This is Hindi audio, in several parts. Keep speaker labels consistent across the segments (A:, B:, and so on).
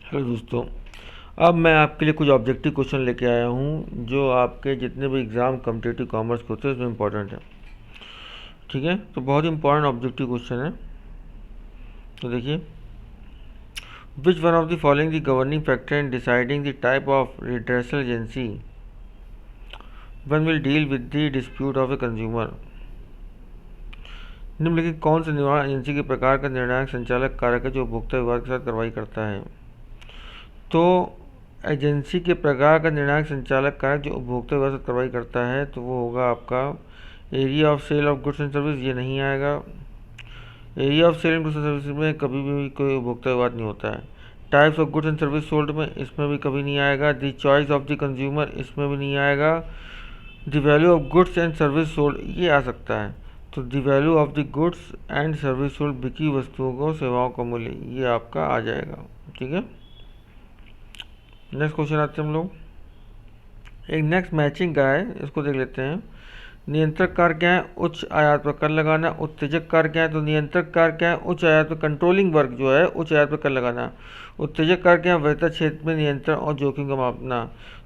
A: हेलो दोस्तों। अब मैं आपके लिए कुछ ऑब्जेक्टिव क्वेश्चन लेके आया हूँ जो आपके जितने भी एग्ज़ाम कॉम्पिटिटिव कॉमर्स के होते हैं उसमें इंपॉर्टेंट है। ठीक है, तो बहुत इंपॉर्टेंट ऑब्जेक्टिव क्वेश्चन है। तो देखिए, विच one of the following the governing factor in deciding the type of redressal agency one will deal with the dispute of a consumer. निम्नलिखित कौन से निवारण एजेंसी के प्रकार का निर्णायक संचालक कारक है जो उपभोक्ता विवाद के साथ कार्रवाई करता है। तो एजेंसी के प्रकार का निर्णायक संचालक कारक जो उपभोक्ता विवाद से कार्रवाई करता है तो वो होगा आपका area of sale of goods and service. ये नहीं आएगा। Area of sale and goods and service में कभी भी कोई उपभोक्ता विवाद नहीं होता है। Types of goods and service sold में इसमें भी कभी नहीं आएगा। The choice of the consumer इसमें भी नहीं आएगा। The value of goods and service sold ये आ सकता है। तो the value of the goods and service sold बिकी वस्तुओं को सेवाओं का मूल्य ये आपका आ जाएगा। ठीक है, नेक्स्ट क्वेश्चन आते हैं हम लोग। एक नेक्स्ट मैचिंग का है, इसको देख लेते हैं। नियंत्रक कार्य क्या है? उच्च आयात पर कर लगाना। उत्तेजक कार्य क्या है? तो नियंत्रक कार्य क्या है? उच्च आयात पर कंट्रोलिंग वर्क जो है उच्च आयात पर कर लगाना। उत्तेजक कार्य क्या है? वरीयता क्षेत्र में नियंत्रण और जोखिम का मापना।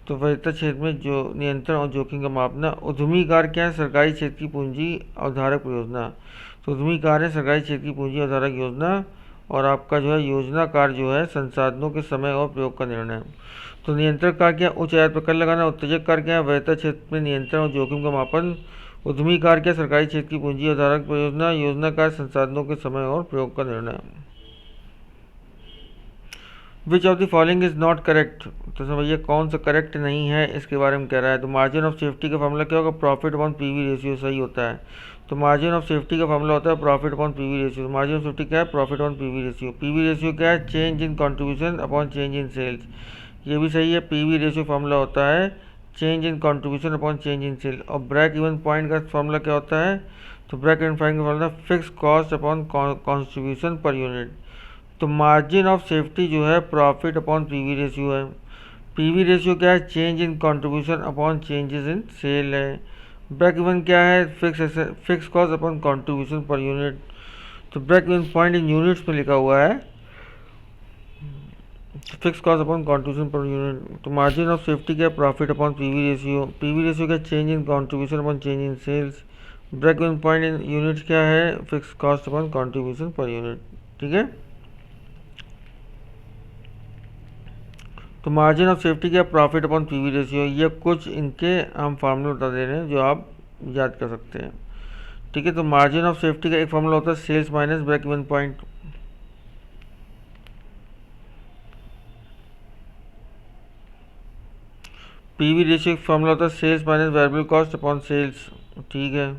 A: तो वरीयता क्षेत्र में जो नियंत्रण और जोखिम का मापना। उद्यमी कार्य क्या है? सरकारी क्षेत्र की पूंजी अवधारक परियोजना। तो उद्यमी कार्य है सरकारी क्षेत्र की पूंजी अवधारक योजना। और आपका जो है योजना कार्य जो है संसाधनों के समय और प्रयोग का निर्णय। तो नियंत्रण कार्य क्या? उच्च आयात पर कर लगाना। उत्तेजक कार्य क्या है? वरीयता क्षेत्र में नियंत्रण और जोखिम का मापन। उद्यमी कार्य क्या? सरकारी क्षेत्र की पूंजी आधारक परियोजना। योजना कार्य संसाधनों के समय और प्रयोग का निर्णय। विच of the following is not correct? तो समझिए कौन सा करेक्ट नहीं है इसके बारे में कह रहा है। तो मार्जिन ऑफ सेफ्टी का फॉर्मूला क्या होगा? प्रॉफिट अपॉन पीवी रेशियो सही होता है। तो मार्जिन ऑफ सेफ्टी का फॉर्मूला होता है profit upon PV ratio. Margin of safety क्या है? Profit upon PV ratio. PV ratio क्या है? Change in contribution upon change in sales. ये भी सही है। पीवी रेशियो फॉर्मूला होता है change in contribution upon change in sale. और ब्रेक इवन पॉइंट का फॉर्मूला क्या होता है? तो ब्रेक इवन पॉइंट का formula fix cost upon contribution per unit. तो मार्जिन ऑफ सेफ्टी जो है प्रॉफिट अपॉन पीवी रेशियो है। पीवी रेशियो क्या है? Change in contribution upon changes in sale है। ब्रेक इवन क्या है? Fix cost upon contribution per unit. तो break even point in units में लिखा हुआ है fix cost upon contribution per unit. तो मार्जिन ऑफ सेफ्टी क्या है? Profit upon PV ratio. PV ratio क्या? Change in contribution upon change in sales. Break even point in units क्या है? Fix cost upon contribution per unit. ठीक है, तो मार्जिन ऑफ सेफ्टी क्या? Profit upon PV ratio. ये कुछ इनके हम फार्मूले बता दे रहे हैं जो आप याद कर सकते हैं। ठीक है, तो मार्जिन ऑफ सेफ्टी का एक फार्मूला होता है sales minus break even point. PV ratio एक फार्मूला होता है sales minus variable cost upon sales. ठीक है,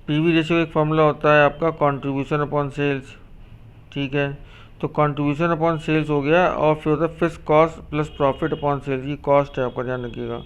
A: पीवी रेशियो एक फार्मूला होता है आपका कंट्रीब्यूशन अपॉन सेल्स। ठीक है, तो कंट्रीब्यूशन अपॉन सेल्स हो गया और फिर होता है fix cost plus profit upon sales. ये कॉस्ट है आपका, ध्यान रखिएगा।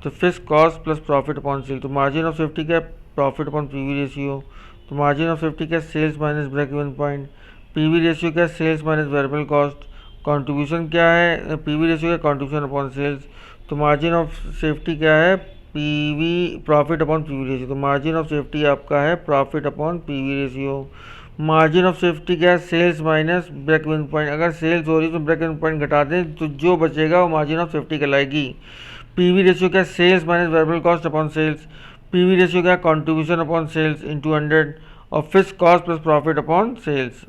A: तो fix cost plus profit upon sale. तो मार्जिन ऑफ सेफ्टी क्या है? Profit upon PV ratio. तो मार्जिन ऑफ सेफ्टी क्या है? Sales minus break even point. PV ratio क्या है? Sales minus variable cost. Contribution क्या है? पीवी रेशियो क्या? Contribution upon sales. तो मार्जिन ऑफ सेफ्टी क्या है? PV profit upon PV ratio. तो मार्जिन ऑफ सेफ्टी आपका है profit upon PV ratio. Margin of safety क्या है? Sales minus break even point. अगर सेल्स हो रही तो ब्रेक इवन पॉइंट घटा दें तो जो बचेगा वो मार्जिन ऑफ सेफ्टी कहलाएगी। पीवी रेशियो क्या? Sales minus variable cost upon sales. PV ratio क्या? कंट्रीब्यूशन अपॉन सेल्स इंटू 100 और fix cost plus profit upon sales.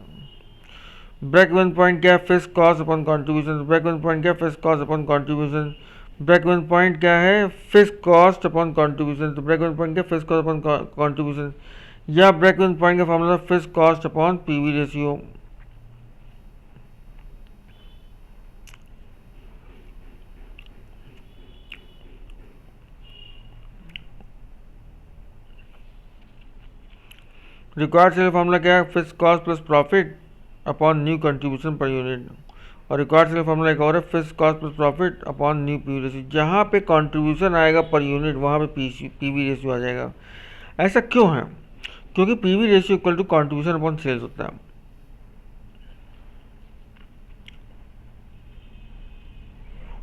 A: Break even point क्या है? Fix cost upon contribution. Break even point क्या है? Fix cost upon contribution. Break even point क्या है? Fix cost upon contribution. तो ब्रेक इवन पॉइंट क्या? Fix cost upon contribution. या ब्रेक इवन पॉइंट का formula fix cost upon PV ratio. Required sale formula क्या है? Fix cost plus profit upon new contribution per unit. और रिक्वायर्ड सेल फार्मूला एक और है fix cost plus profit upon new PV ratio. जहाँ पे कंट्रीब्यूशन आएगा पर यूनिट वहाँ पे पीवी रेशियो आ जाएगा। ऐसा क्यों है? क्योंकि PV ratio equal to contribution upon sales होता है।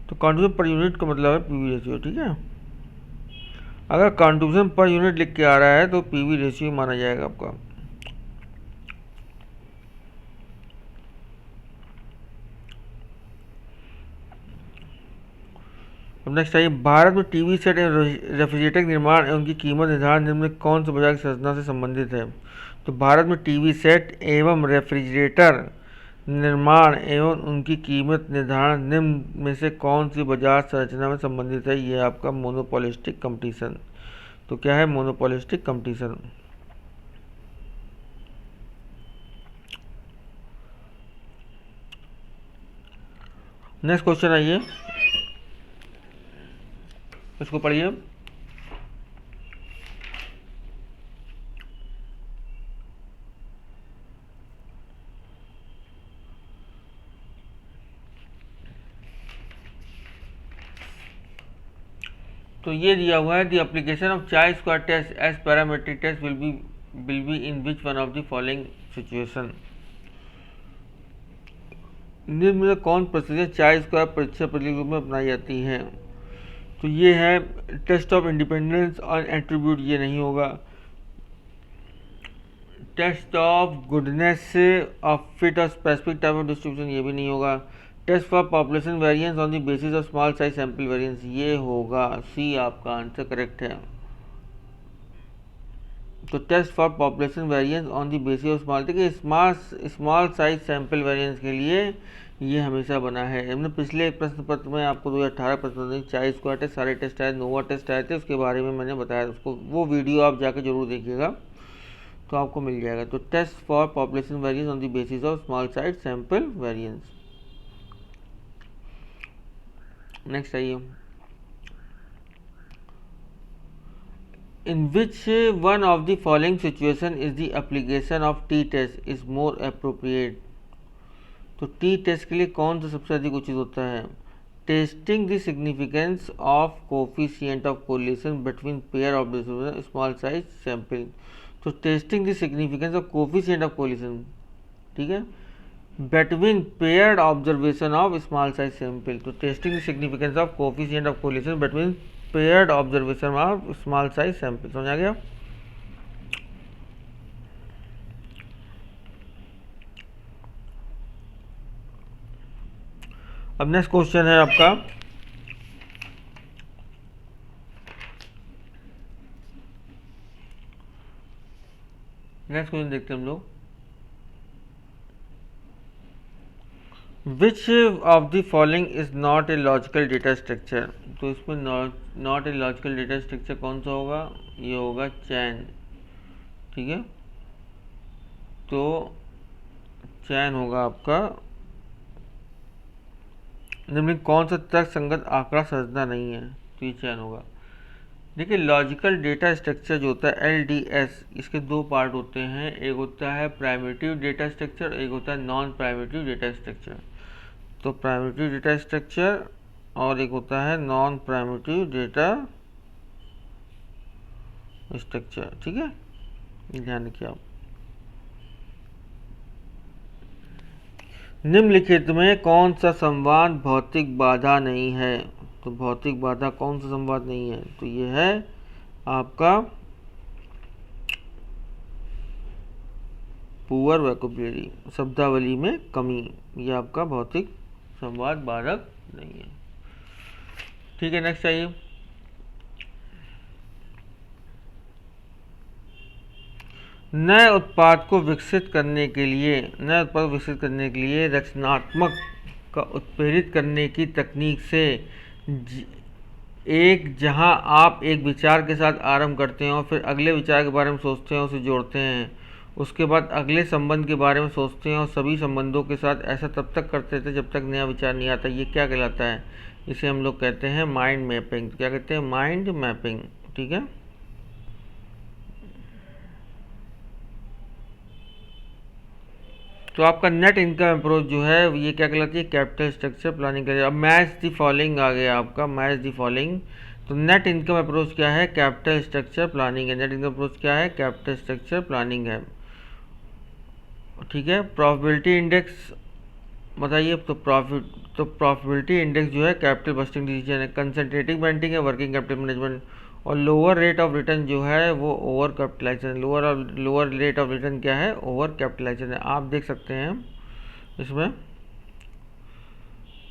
A: तो कंट्रीब्यूशन पर यूनिट का मतलब है पीवी रेशियो। ठीक है, अगर कंट्रीब्यूशन पर यूनिट लिख के आ रहा है तो पीवी रेशियो माना जाएगा आपका। अब नेक्स्ट आइए, भारत में टीवी सेट एवं रेफ्रिजरेटर के निर्माण एवं उनकी कीमत निर्धारण निम्न में कौन से बाजार की संरचना से संबंधित है? तो भारत में टीवी सेट एवं रेफ्रिजरेटर निर्माण एवं उनकी कीमत निर्धारण निम्न में से कौन सी बाजार संरचना में संबंधित है? ये आपका मोनोपोलिस्टिक कंपटीशन। तो क्या है? Monopolistic competition. नेक्स्ट क्वेश्चन आइए, इसको पढ़िए। तो ये दिया हुआ है, the application of chi square test as parametric test will be in which one of the following situation? निम्न में कौन प्रक्रिया चाय स्क्वायर परीक्षा प्रतीक रूप में अपनाई जाती है? तो ये है टेस्ट ऑफ इंडिपेंडेंस और एट्रीब्यूट, ये नहीं होगा। Test of goodness of fit और स्पेसिफिक टाइप ऑफ डिस्ट्रीब्यूशन, ये भी नहीं होगा। Test for population variance on the basis of small size sample variance, ये होगा। सी आपका आंसर करेक्ट है। तो test for population variance on the basis of small, देखिए स्मॉल साइज सैंपल वेरिएंस के लिए ये हमेशा बना है। हमने पिछले प्रश्न पत्र में आपको 2018 प्रश्न चाय स्क्वायर टेस्ट, सारे टेस्ट आए, नोवा टेस्ट आए थे, उसके बारे में मैंने बताया, उसको वो वीडियो आप जाकर जरूर देखिएगा तो आपको मिल जाएगा। तो test for population variance on the basis of small size sample variance. Next आइए, in which one of the following situation is the application of T test is more appropriate? तो टी टेस्ट के लिए कौन सा सबसे अधिक उचित होता है? Testing the significance of coefficient of correlation between pair of small size sample. तो testing the significance of coefficient of correlation, ठीक है, between paired observation of small size sample। तो testing the significance of coefficient of correlation between paired observation of small size sample. समझ आ गया? अब नेक्स्ट क्वेश्चन है आपका, नेक्स्ट क्वेश्चन देखते हैं हम लोग। विच of the following is not a logical data structure? तो इसमें not a logical data structure कौन सा होगा? ये होगा चैन, ठीक है। तो चैन होगा आपका। निम्न कौन सा तर्क संगत आंकड़ा संरचना नहीं है? तो ये चैन होगा। देखिए, लॉजिकल डेटा स्ट्रक्चर जो होता है LDS, इसके दो पार्ट होते हैं, एक होता है प्राइमिटिव डेटा स्ट्रक्चर, एक होता है नॉन प्राइमिटिव डेटा स्ट्रक्चर। तो प्राइमिटिव डेटा स्ट्रक्चर और एक होता है नॉन प्राइमिटिव डेटा स्ट्रक्चर, ठीक है, ध्यान रखिए आप। निम्नलिखित में कौन सा संवाद भौतिक बाधा नहीं है? तो भौतिक बाधा कौन सा संवाद नहीं है? तो ये है आपका पुअर वोकैबुलरी, शब्दावली में कमी, ये आपका भौतिक संवाद बाधक नहीं है, ठीक है। नेक्स्ट आइए, नए उत्पाद को विकसित करने के लिए रचनात्मक का उत्प्रेरित करने की तकनीक से जहां आप एक विचार के साथ आरंभ करते हैं और फिर अगले विचार के बारे में सोचते हैं, उसे जोड़ते हैं, उसके बाद अगले संबंध के बारे में सोचते हैं और सभी संबंधों के साथ ऐसा तब तक करते थे जब तक नया विचार नहीं आता, ये क्या कहलाता है? इसे हम लोग कहते हैं माइंड मैपिंग। क्या कहते हैं? माइंड मैपिंग, ठीक है। तो आपका नेट इनकम अप्रोच जो है ये क्या कहलाती है? कैपिटल स्ट्रक्चर प्लानिंग करिए। अब मैच द फॉलोइंग आ गया आपका, मैच द फॉलोइंग। तो नेट इनकम अप्रोच क्या है? कैपिटल स्ट्रक्चर प्लानिंग है। नेट इनकम अप्रोच क्या है? कैपिटल स्ट्रक्चर प्लानिंग है, ठीक है। प्रॉफिटेबिलिटी इंडेक्स बताइए। तो प्रॉफिटेबिलिटी इंडेक्स जो है कैपिटल बस्टिंग डिसीजन है। कंसंट्रेटिव बैंडिंग है वर्किंग कैपिटल मैनेजमेंट। और लोअर रेट ऑफ रिटर्न जो है वो over capitalisation. Lower rate of return क्या है? ओवर कैपिटलाइजेशन है। आप देख सकते हैं इसमें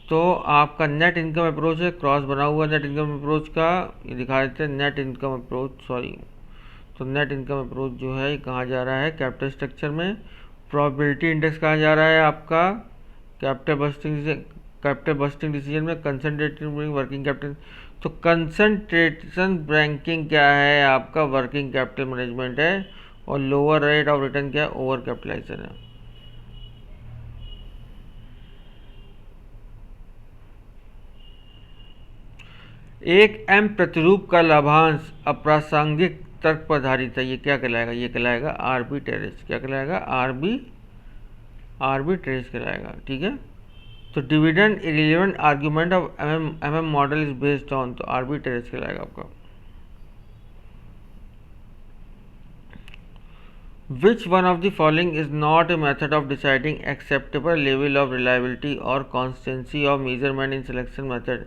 A: तो आपका नेट इनकम अप्रोच है, क्रॉस बना हुआ नेट इनकम अप्रोच का, ये दिखा देते हैं नेट इनकम अप्रोच, सॉरी। तो नेट इनकम अप्रोच जो है ये कहाँ जा रहा है, कैपिटल स्ट्रक्चर में। प्रोबेबिलिटी इंडेक्स कहाँ जा रहा है आपका, कैपिटल बस्टिंग डिसीजन में, कंसंट्रेटेड वर्किंग कैपिटल। तो कंसंट्रेशन बैंकिंग क्या है आपका, वर्किंग कैपिटल मैनेजमेंट है, और लोअर रेट ऑफ रिटर्न क्या है, ओवर कैपिटलाइजेशन है। एक एम प्रतिरूप का लाभांश अप्रासंगिक तर्क पर आधारित है, ये क्या कहलाएगा, ये कहलाएगा आर्बिट्रेज। क्या कहलाएगा, आर्बिट्रेज कहलाएगा, ठीक है। तो dividend irrelevant argument of M model is based on, तो आर्बिट्रेज कहलाएगा आपका। Which one of the following is not a method of deciding acceptable level of reliability or consistency of measurement in selection method?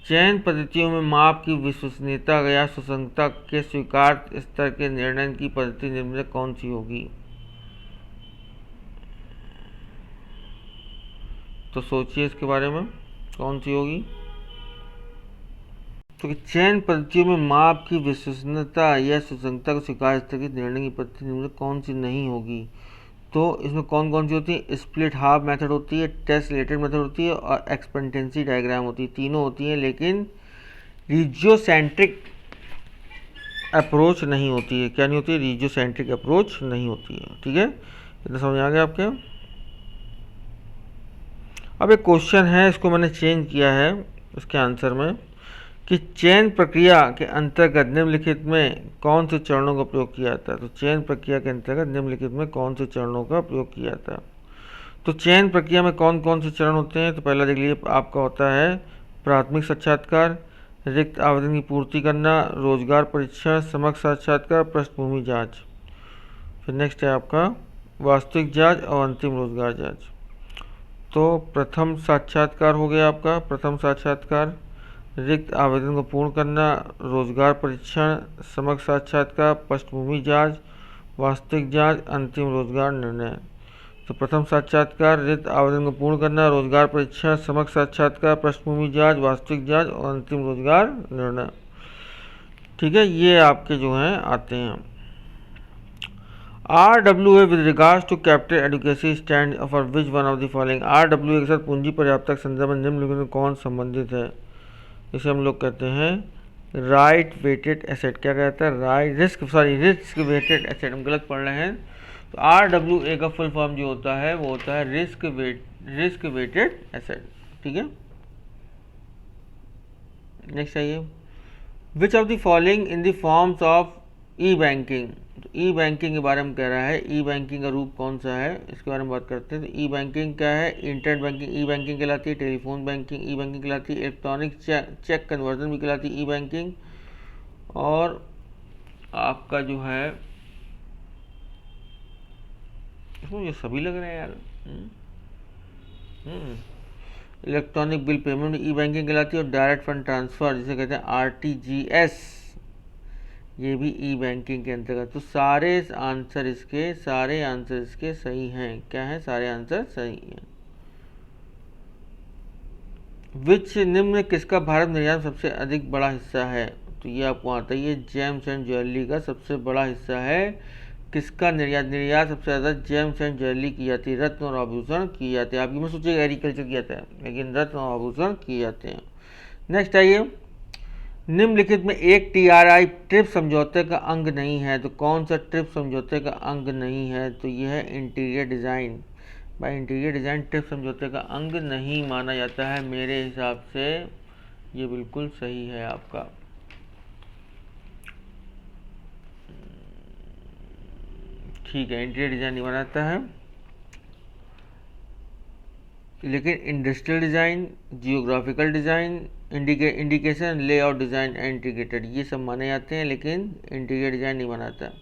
A: चयन पद्धतियों में माप की विश्वसनीयता या सुसंगतता के स्वीकार्य स्तर के निर्णय की पद्धति निम्न में कौन सी होगी? तो सोचिए इसके बारे में, कौन सी होगी। तो चयन पद्धतियों में माप की विश्वसनीयता या सुसंगतता को स्वीकार स्तर की निर्णय की पद्धति निम्न में कौन सी नहीं होगी? तो इसमें कौन कौन सी होती है, स्प्लिट हाफ मेथड होती है, टेस्ट रिलेटेड मेथड होती है, और एक्सपेक्टेंसी डायग्राम होती है। तीनों होती हैं, लेकिन रीजियोसेंट्रिक अप्रोच नहीं होती है। क्या नहीं होती है, रीजियोसेंट्रिक अप्रोच नहीं होती है, ठीक है। इतना समझ आ गया आपके। अब एक क्वेश्चन है, इसको मैंने चेंज किया है इसके आंसर में, कि चयन प्रक्रिया के अंतर्गत निम्नलिखित में कौन से चरणों का प्रयोग किया जाता है। तो चयन प्रक्रिया के अंतर्गत निम्नलिखित में कौन से चरणों का प्रयोग किया जाता है। तो चयन प्रक्रिया में कौन कौन से चरण होते हैं, तो पहला देख लीजिए आपका होता है प्राथमिक साक्षात्कार, रिक्त आवेदन की पूर्ति करना, रोजगार परीक्षण, समग्र साक्षात्कार, पृष्ठभूमि जांच। फिर नेक्स्ट है आपका वास्तविक जांच और अंतिम रोजगार जांच। तो प्रथम साक्षात्कार हो गया आपका, प्रथम साक्षात्कार, रिक्त आवेदन को पूर्ण करना, रोजगार परीक्षण, समग्र साक्षात्कार, पृष्ठभूमि जांच, वास्तविक जांच, अंतिम रोजगार निर्णय। तो प्रथम साक्षात्कार, रिक्त आवेदन को पूर्ण करना, रोजगार परीक्षण, समग्र साक्षात्कार, पृष्ठभूमि जांच, वास्तविक जांच और अंतिम रोजगार निर्णय, ठीक है। ये आपके जो हैं आते हैं। RWA with regards to capital adequacy stand for which one of the following. RWA के साथ पूंजी पर्याप्तता के संदर्भ में निम्नलिखित में कौन संबंधित है? इसे हम लोग कहते हैं राइट वेटेड एसेट। क्या कहता है, रिस्क वेटेड एसेट। हम गलत पढ़ रहे हैं। तो RWA का फुल फॉर्म जो होता है वो होता है रिस्क वेटेड एसेट, ठीक है। नेक्स्ट आइए, विच of the following in the forms of E banking. तो ई बैंकिंग के बारे में कह रहा है, ई बैंकिंग का रूप कौन सा है, इसके बारे में बात करते हैं। तो ई बैंकिंग क्या है, इंटरनेट बैंकिंग ई बैंकिंग कहलाती है, टेलीफोन बैंकिंग ई बैंकिंग कहलाती है, इलेक्ट्रॉनिक चेक कन्वर्जन भी कहलाती है ई बैंकिंग, और आपका जो है इसमें ये सभी लग रहे हैं यार, इलेक्ट्रॉनिक बिल पेमेंट ई बैंकिंग कहलाती है, और डायरेक्ट फंड ट्रांसफ़र जिसे कहते हैं RTGS, ये भी ई बैंकिंग के अंतर्गत। तो सारे आंसर इसके सही हैं। क्या है, सारे आंसर सही हैं। विच निम्न किसका भारत निर्यात सबसे अधिक बड़ा हिस्सा है? तो ये आपको आता है, ये जेम्स एंड ज्वेलरी का सबसे बड़ा हिस्सा है। किसका निर्यात सबसे ज़्यादा जेम्स एंड ज्वेलरी की जाती है, रत्न और आभूषण किए जाते हैं। आपकी मैं सोचिए एग्रीकल्चर किया जाता है, लेकिन रत्न और आभूषण किए जाते हैं। नेक्स्ट आइए, निम्नलिखित में एक TRI ट्रिप्स समझौते का अंग नहीं है। तो कौन सा ट्रिप्स समझौते का अंग नहीं है? तो यह है इंटीरियर डिज़ाइन। भाई इंटीरियर डिज़ाइन ट्रिप्स समझौते का अंग नहीं माना जाता है, मेरे हिसाब से ये बिल्कुल सही है आपका। ठीक है, इंटीरियर डिज़ाइन नहीं माना जाता है, लेकिन industrial design, geographical design, indication, layout design and integrated ये सब माने जाते हैं, लेकिन इंटीरियर डिज़ाइन नहीं माना जाता।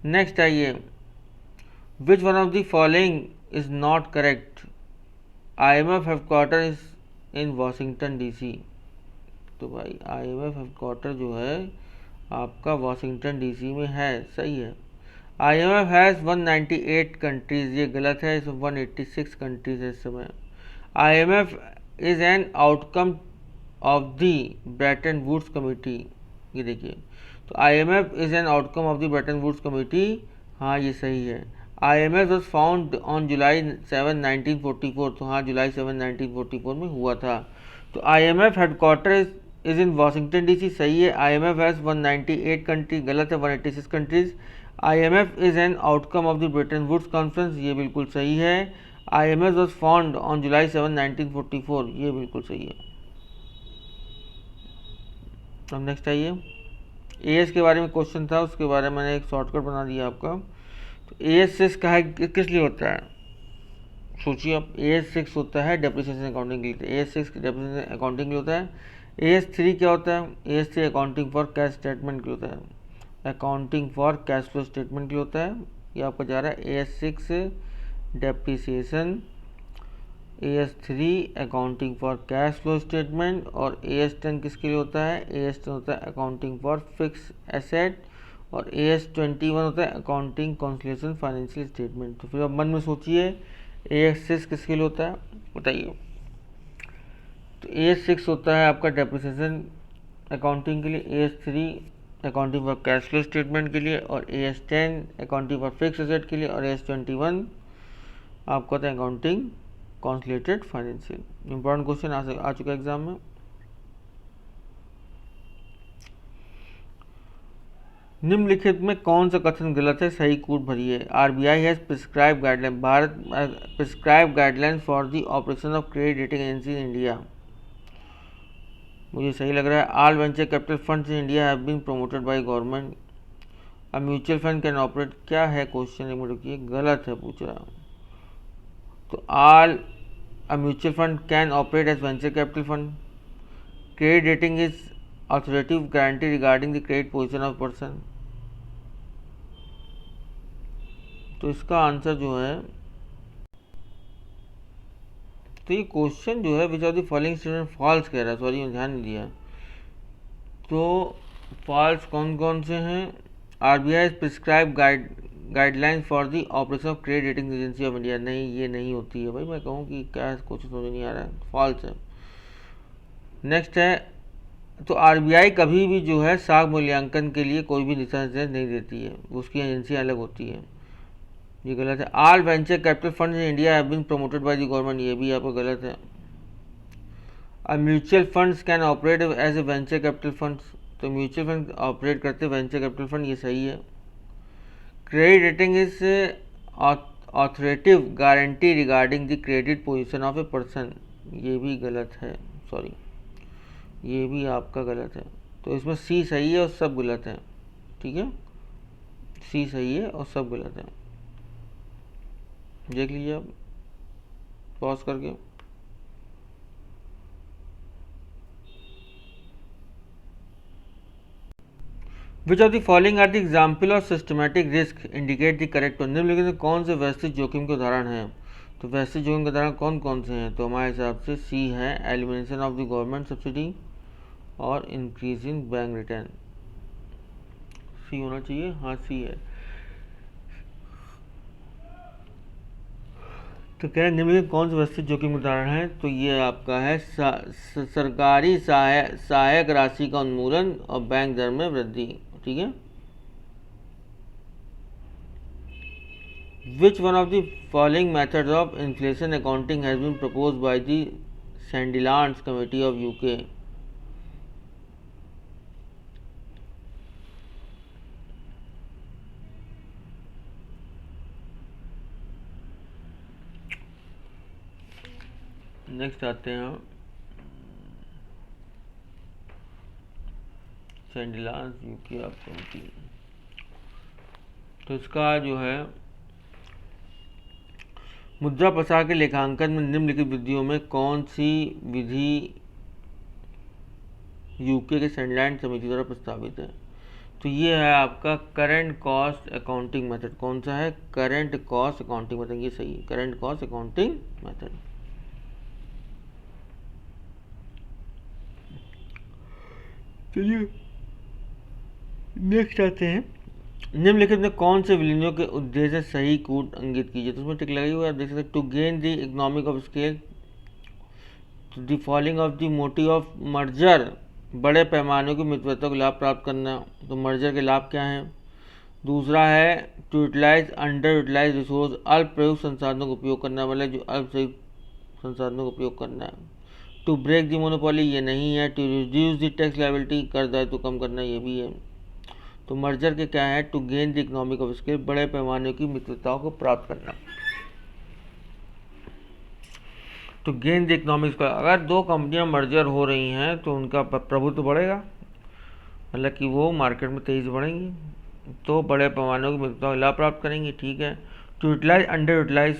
A: नेक्स्ट आइए, विच one of the following is not correct. IMF headquarter is in Washington DC। तो भाई IMF हेडक्वार्टर जो है आपका वाशिंगटन DC में है, सही है। IMF हैज़ 198 कंट्रीज़, ये गलत है, इसमें 186 कंट्रीज़ है इस समय। IMF is an outcome of the Bretton Woods committee. ये देखिए, तो IMF is an outcome of the Bretton Woods committee, हाँ ये सही है। IMF was found on July 7 1944, तो हाँ जुलाई 7 1944 में हुआ था। तो IMF headquarter is in Washington DC, सही है। IMF हैज़ 198 कंट्री, गलत है, 186 countries. IMF is an outcome of the Bretton Woods conference, ये बिल्कुल सही है। IMF was found on July 7 1944, ये बिल्कुल सही है। अब नेक्स्ट आइए, AS के बारे में क्वेश्चन था, उसके बारे में मैंने एक शॉर्टकट बना दिया आपका। तो AS6 का है किस लिए होता है, सोचिए आप। AS6 होता है डेप्रिसिएशन अकाउंटिंग के लिए, AS6 डेप्रिसिएशन अकाउंटिंग के लिए होता है। AS3 क्या होता है, AS3 accounting for cash statement के लिए होता है, accounting for cash flow statement के लिए होता है। ये आपका जा रहा है AS6 depreciation, AS3 accounting for cash flow statement, और AS10 किसके लिए होता है, AS10 होता है अकाउंटिंग फॉर फिक्स एसेट, और AS21 होता है अकाउंटिंग कंसोलिडेशन फाइनेंशियल स्टेटमेंट। तो फिर अब मन में सोचिए AS6 किसके लिए होता है, बताइए। तो AS6 होता है आपका डेप्रिसिएशन अकाउंटिंग के लिए, AS3 accounting for cash flow statement के लिए, और AS10 accounting for fix asset के लिए, और AS21 आपका होता है accounting consolidated financial. Important question आ चुका है एग्जाम में। निम्नलिखित में कौन सा कथन गलत है, सही कूट भरिए। RBI has prescribe guideline, Bharat prescribe guideline for the operation of credit rating agency in India, मुझे सही लग रहा है। All venture capital funds in India have been promoted by government, a mutual fund can operate, क्या है क्वेश्चन, एक मिनट रुकिए, गलत है पूछ रहा। तो all a mutual fund can operate as venture capital fund. Credit rating is authoritative guarantee regarding the credit position of person. तो इसका आंसर जो है, तो ये क्वेश्चन जो है which of the following statement false कह रहा है, सॉरी ध्यान नहीं दिया। तो फॉल्स कौन कौन से हैं, RBI prescribe guideline for the operation of credit rating agency of India, नहीं ये नहीं होती है भाई, मैं कहूँ कि क्या कुछ समझ नहीं आ रहा है, फॉल्स है। नेक्स्ट है, तो RBI कभी भी जो है साख मूल्यांकन के लिए कोई भी दिशा निर्देश नहीं देती है, उसकी एजेंसी अलग होती है, ये गलत है। All venture capital funds in India have been promoted by the government, ये भी आपको गलत है। Mutual funds can operate as a venture capital funds, तो म्यूचुअल फंड ऑपरेट करते वेंचर कैपिटल फंड, ये सही है। Credit rating is authoritative guarantee regarding the credit position of a person, ये भी गलत है, सॉरी ये भी आपका गलत है। तो इसमें C सही है और सब गलत है, ठीक है, C सही है और सब गलत है, देख लीजिए आप पॉज करके। Which of the following are the example of systematic risk indicate the correct one, निम्नलिखित में कौन से वैश्विक जोखिम के उदाहरण हैं। तो वैश्विक जोखिम के उदाहरण कौन कौन से हैं, तो हमारे हिसाब से C है, elimination of the government subsidy और increase in bank return, C होना चाहिए, हाँ C है। तो कह रहे निम्नलिखित कौन से वैश्विक जोखिम उदाहरण है, तो ये आपका है सरकारी सहायक राशि का उन्मूलन और बैंक दर में वृद्धि, ठीक है। Which one of the following methods of inflation accounting has been proposed by the Sandilands committee of UK, next आते हैं सैंडिलांस UK ऑफ कमेटी। तो इसका जो है मुद्रा प्रसार के लेखांकन में निम्नलिखित विधियों में कौन सी विधि UK के सैंडिलांड समिति द्वारा प्रस्तावित है, तो ये है आपका करंट कॉस्ट अकाउंटिंग मेथड, कौन सा है, करंट कॉस्ट अकाउंटिंग मेथड, ये सही है, करंट कॉस्ट अकाउंटिंग मेथड। चलिए नेक्स्ट आते हैं, निम्नलिखित में कौन से विलीनों के उद्देश्य सही कूट अंकित कीजिए, तो उसमें टिक लगी हुई आप देख सकते हैं, to gain the economic of scale, तो the following of the motive of merger, बड़े पैमाने की मित्रता को लाभ प्राप्त करना। तो मर्जर के लाभ क्या हैं? दूसरा है to utilise under utilise resource, अल्प प्रयुक्त संसाधनों का उपयोग करना, मतलब जो अल्प प्रयुक्त संसाधनों का उपयोग करना है। टू ब्रेक द मोनोपोली, ये नहीं है। To reduce the tax liability, कर दायित्व कम करना, ये भी है। तो मर्जर के क्या है? To gain the economic of scale, बड़े पैमाने की मित्रताओं को प्राप्त करना। तो गेन द इकोनॉमिक्स का, अगर दो कंपनियां मर्जर हो रही हैं तो उनका प्रभुत्व बढ़ेगा, मतलब कि वो मार्केट में तेजी बढ़ेंगी, तो बड़े पैमाने की मित्रताओं का लाभ प्राप्त करेंगी। ठीक है। To utilise under utilise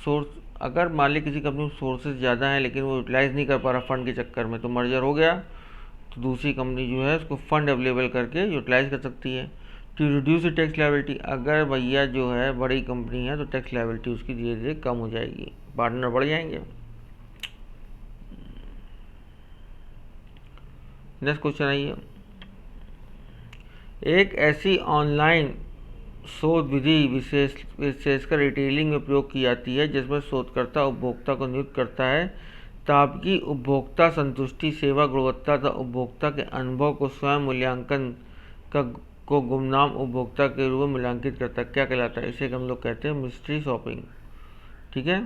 A: source, अगर मान ली किसी कंपनी में सोर्सेज ज़्यादा हैं लेकिन वो यूटिलाइज नहीं कर पा रहा फंड के चक्कर में, तो मर्जर हो गया, तो दूसरी कंपनी जो है उसको फंड अवेलेबल करके यूटिलाइज कर सकती है। टू रिड्यूस टैक्स लायबिलिटी, अगर भैया जो है बड़ी कंपनी है तो टैक्स लायबिलिटी उसकी धीरे धीरे कम हो जाएगी, पार्टनर बढ़ जाएंगे। नेक्स्ट क्वेश्चन आइए। एक ऐसी ऑनलाइन शोध विधि विशेषकर रिटेलिंग में प्रयोग की जाती है जिसमें शोधकर्ता उपभोक्ता को नियुक्त करता है ताकि उपभोक्ता संतुष्टि, सेवा गुणवत्ता तथा उपभोक्ता के अनुभव को स्वयं मूल्यांकन को गुमनाम उपभोक्ता के रूप में मूल्यांकित करता है। क्या कहलाता है? इसे हम लोग कहते हैं मिस्ट्री शॉपिंग। ठीक है।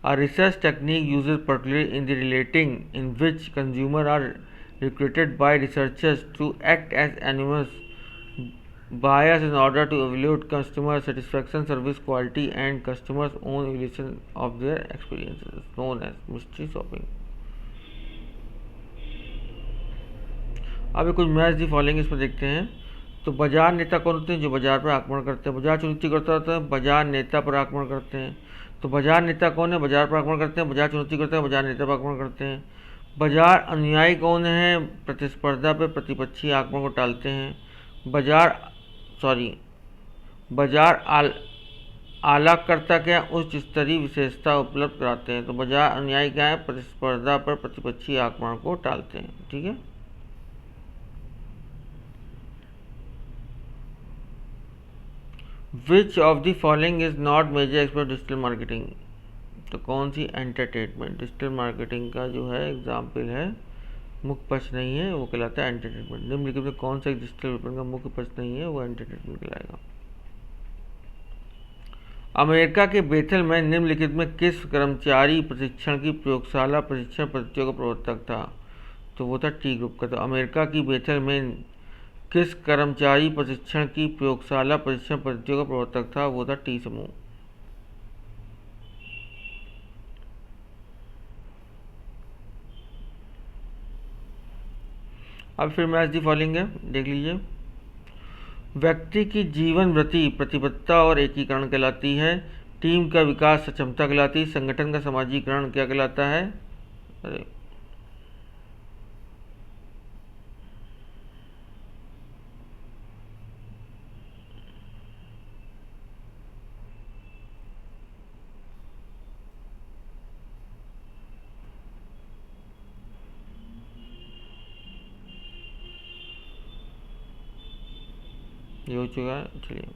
A: A research technique uses particularly in the relating in which consumer are recruited by researchers to act as anonymous buyers in order to evaluate customer satisfaction, service quality and customers' own evaluation of their experiences, known as mystery shopping. अब कुछ मैच दी फॉलोइंग इसमें देखते हैं। तो बाजार नेता कौन होते हैं? जो बाजार पर आक्रमण करते हैं। बाजार चुनौती करता होता है, बाजार नेता पर आक्रमण करते हैं। तो बाजार नेता कौन है? बाजार पर आक्रमण करते हैं। बाजार चुनौती करते हैं, बाजार नेता पर आक्रमण करते हैं। बाजार अनुयायी कौन है? प्रतिस्पर्धा पर प्रतिपक्षी आक्रमण को टालते हैं। बाजार आलाकर्ता क्या? उच्च स्तरीय विशेषता उपलब्ध कराते हैं। तो बाजार अनुयायी क्या है? प्रतिस्पर्धा पर प्रतिपक्षी आक्रमण को टालते हैं। ठीक है। Which of the following is not major expert digital marketing? तो कौन सी? एंटरटेनमेंट। डिजिटल मार्केटिंग का जो है एग्जाम्पल है, मुख्य पक्ष नहीं है, वो कहलाता है एंटरटेनमेंट। निम्नलिखित में कौन सा डिजिटल विपणन का मुख्य पक्ष नहीं है? वो एंटरटेनमेंट कहलाएगा। अमेरिका के बेथल में निम्नलिखित में किस कर्मचारी प्रशिक्षण की प्रयोगशाला प्रशिक्षण पद्धतियों का प्रवर्तक था? तो वो था टी ग्रुप का। तो अमेरिका की बेथल में किस कर्मचारी प्रशिक्षण की प्रयोगशाला प्रशिक्षण पद्धतियों का प्रवर्तक था? वो था टी समूह। अब फिर मैच दी फॉलोइंग है, देख लीजिए। व्यक्ति की जीवन वृत्ति प्रतिबद्धता और एकीकरण कहलाती है। टीम का विकास सक्षमता कहलाती है। संगठन का समाजीकरण क्या कहलाता है? अरे ये हो चुका है। चलिए,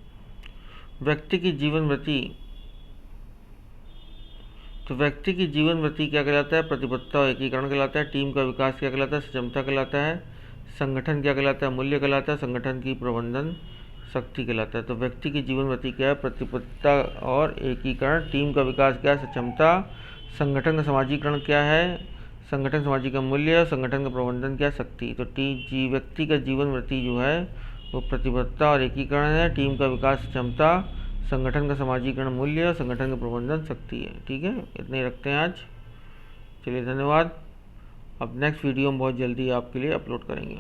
A: व्यक्ति की जीवन वृत्ति, तो व्यक्ति की जीवन वृत्ति क्या कहलाता है? प्रतिबद्धता और एकीकरण कहलाता है। टीम का विकास क्या कहलाता है? सक्षमता कहलाता है। संगठन क्या कहलाता है? मूल्य कहलाता है। संगठन की प्रबंधन शक्ति कहलाता है। तो व्यक्ति की जीवन वृत्ति क्या है? प्रतिबद्धता और एकीकरण। टीम का विकास क्या है? सक्षमता। संगठन का समाजीकरण क्या है? संगठन समाजीकरण मूल्य। और संगठन का प्रबंधन क्या? शक्ति। तो व्यक्ति का जीवन वृत्ति जो है वो प्रतिबद्धता और एकीकरण है। टीम का विकास क्षमता, संगठन का समाजीकरण मूल्य और संगठन का प्रबंधन शक्ति है। ठीक है, इतने ही रखते हैं आज। चलिए, धन्यवाद। अब नेक्स्ट वीडियो हम बहुत जल्दी आपके लिए अपलोड करेंगे।